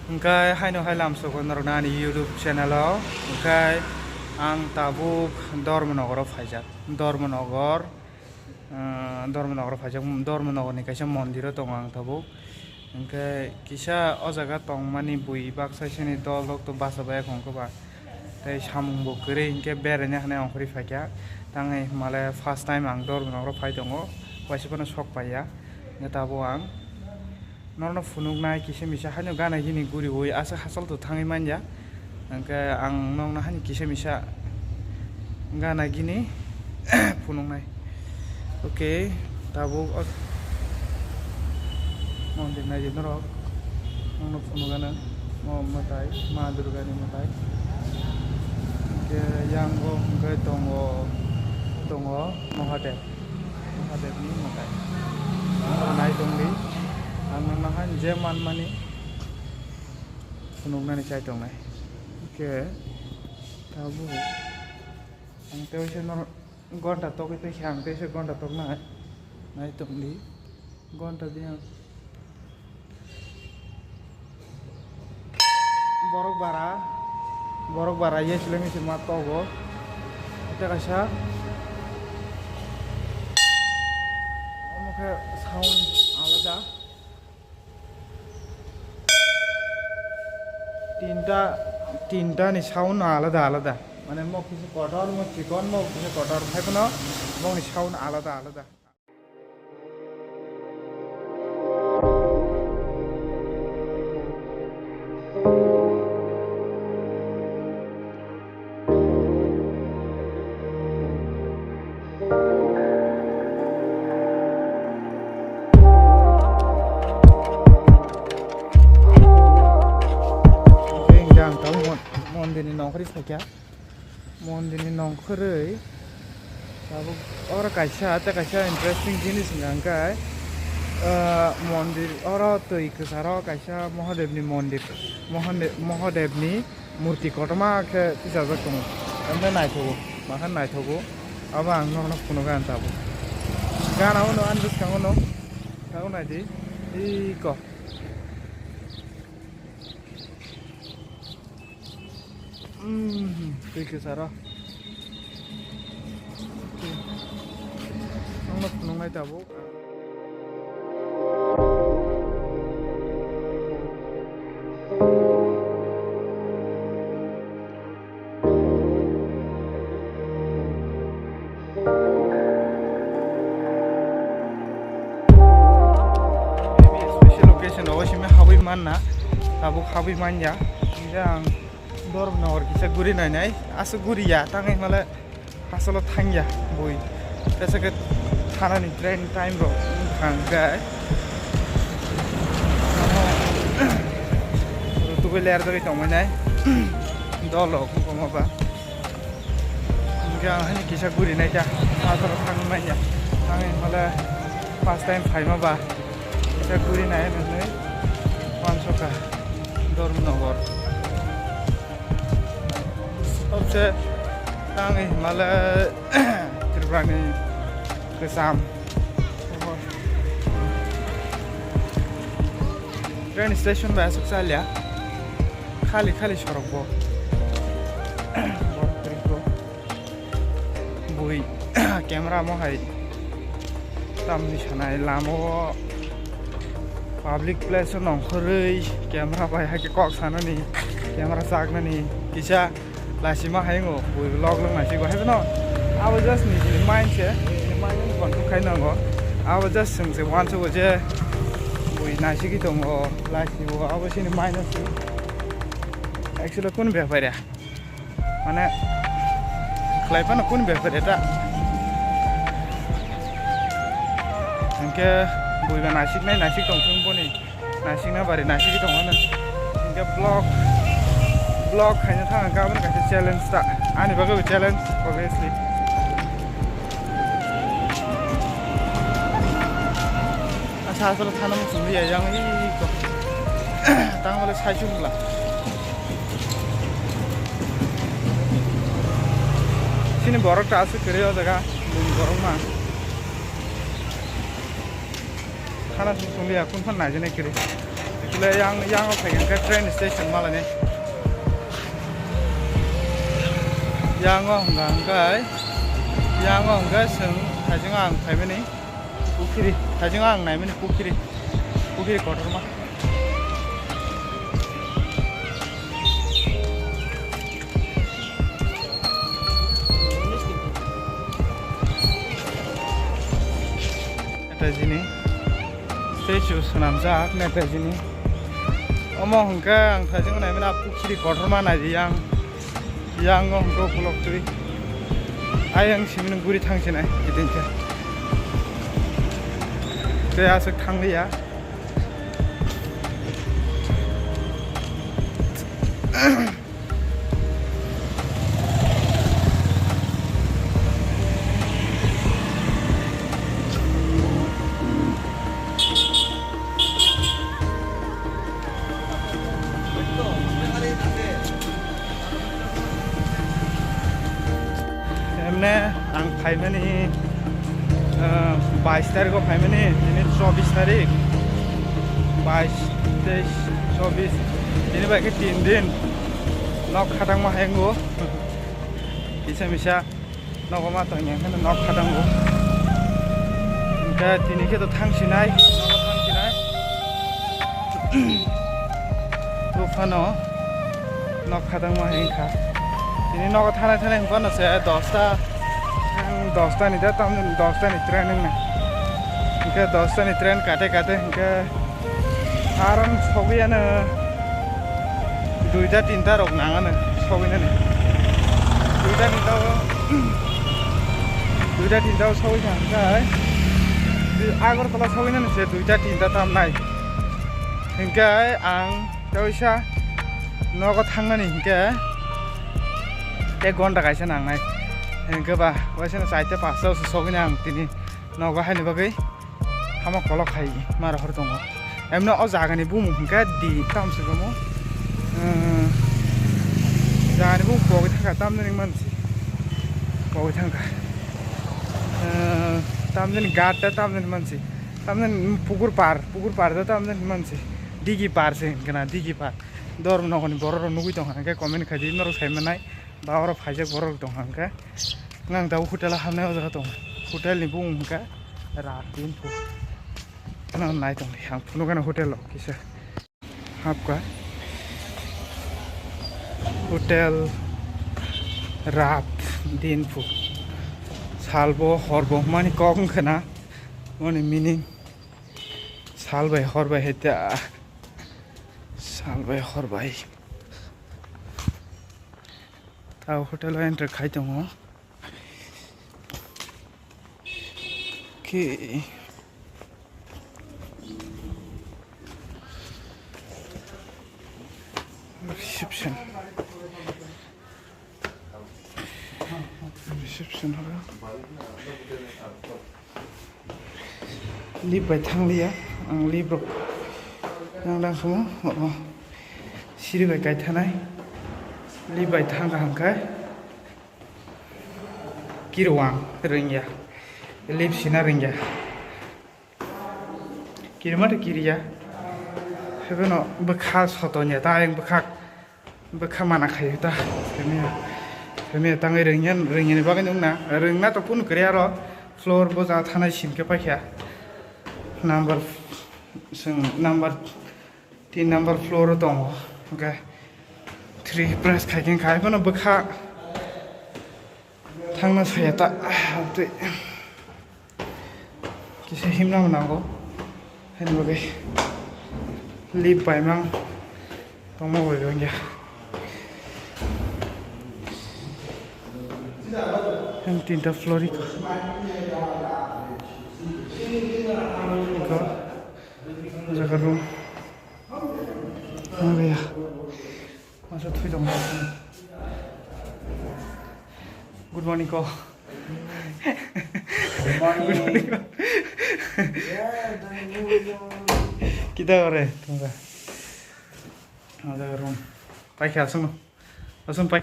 Engkai haino hailam sokon nani YouTube channel engkai ang tabuk Dharmanagor faijak Dharmanagor faijak Dharmanagor ni kaisa mondir tong ang tabuk engkai kisa o jaga tongmani bui baksa sini dol dok to basabai khongkoba tei samung bo kore engke berenya hane ongkori faikya tangai male first time ang Dharmanagor faitongo waisipano sok paya ngetabo ang Norno funuk nai kisa misa hanya gana gini guri woi asa hasal tu tangi manja angka ang nong na hanya kisa misa gana gini funuk nai oke tabu mondir nai jenero nong funuk gana mau matai madur gani matai ke yang go ke tongo Mahadev ni matai nai tongli ang nahan Jeman mani punong na ni chay tong nai oke tabu ang teo siya no gonta tok ito siyang teo siya gonta tok na nai tong di gonta diya borok bara yes lemi si matogo ito kasya mukha sound alada তিনটা নি sound আলাদা আলাদা মানে মোক কিছু কটর মোক চিকন মোক কিছু কটর থাকনো মোক নি সাউন্ড আলাদা আলাদা Mondini nongkri sakya mondini nongkri sabuk ora kaisa interesting jenis ngangkai mondir ora to ikasara kaisa Mahadev ni murti kotama ke tisajak tong amne nai thogo aba ang nong puno gan tabu gana ono andus kangono nai di iko Thank you, Sarah. Nong nai tabu. Special location awasime habi manna tabu habi manja yang Dharmanagor kisa guri nai asa guri ya tangai mala asalo thangya boi tesa ke thana ni train time ro thangga tu be ler doi tong nai dolo ko ma ba nga hani kisa guri nai ja asalo thang nai ya tangai mala first time phai ma ba kisa guri nai nai pansoka Dharmanagor Obse tangi malah terbang kesam. Train station besok saja, kali sorok bo, triko, bui, kamera mau hai, tamni sana lamo, public place nongkori, kamera bayar ke kok sana ni, kamera sagna ni, kisah Lasima haingo, bui vlog long nasi go have no. I was just ni mind che, ni mind ni kon kai na go. I was just sing se wan so je bui nasi ki tong go lasi go. I was ni mind na actually kun be pare. Mane klai pa na kun be pare ta. Engke bui ba nasi tong thung bo ni. Nasi na bare nasi ki tong na. Engke vlog kayaknya tangan kamu kasih challenge tak? Ani bagai challenge, obviously. Asal tanam sendiri ya, yang ini kok. Tangan boleh saya cuma lah. Sini borok tak asal kerja juga, borok mah. Karena sendiri aku pun naik naik kerja. le yang faigan ka train station malane yang hangga seng thajing ang phaimani pukiri thajing ang naimani pukiri kotorma Netajini statue senamjak Netajini omo hangga ang thajing naimani pukiri kotorma naji yang hangga kulok tui ayang simin guri thangsinai idinka te asuk thanglia ang phaimani 22 तारिख phaimani dini 24 तारिख 22 23 24 dini bagi 3 दिन nok khadang ma hengo bisa nok ma to nyang kana nok khadang go ka dini ke to thangsinai to phano nok khadang ma hengkha dini nok thana hengpano se 10 ni dah tamu 10 ni train ni, hingga 10 ni train kate hingga aram sogian 2-3 rok nangan sogian ni 2-3 sogian hingga agar telah sogian ni se 2-3 tam nai hingga ang jauhsa nogot hangna ni hingga 1 घन्टा kaisa nangnai hingga ba wasina saite 500 sogini ang tini nogo haini bagai hama kolok hai mara hor tongo emna o jagani bum hingga di tamse gomo jagani bum bogi thanga tamni mansi bogi thanga tamni gata tamni mansi tamni pugur par da tamni mansi digi par se gana digi par dor nogoni bororo nugui tong hangga comment khadi noro saimanai bawara phajak borok dong hangga ngang daw hotel hamna jaga dong hotel ni bung hangga rat din pu nang nai tong hang puno kana hotel lo kisa hapka hotel rat din pu salbo horbo mani kong khana moni meaning salbai horbai heta salbai horbai tau hotel enter khai tongo ke reception hora lip bai thanglia ang lip rok nang dang sumo siri bai kai thanai lip bai thanga hangka kirwang ringya lip sina ringya kirmata kiriya hebeno bakha sotonya ta ang bakha mana khayu ta kemi tangai ringyan ni bagai nungna ringna to pun kriya ro floor boja thanai sinke pakhya number 3 number floor tongo okay 3 press khai phano bakha thangna sayata te kise himna manango hen bagai lip bai mang tomo bai gangya hem 3 floor ko jaga room ya masa thui dong good morning ko good morning kita ore tunggu ada room pai kya suno asun pai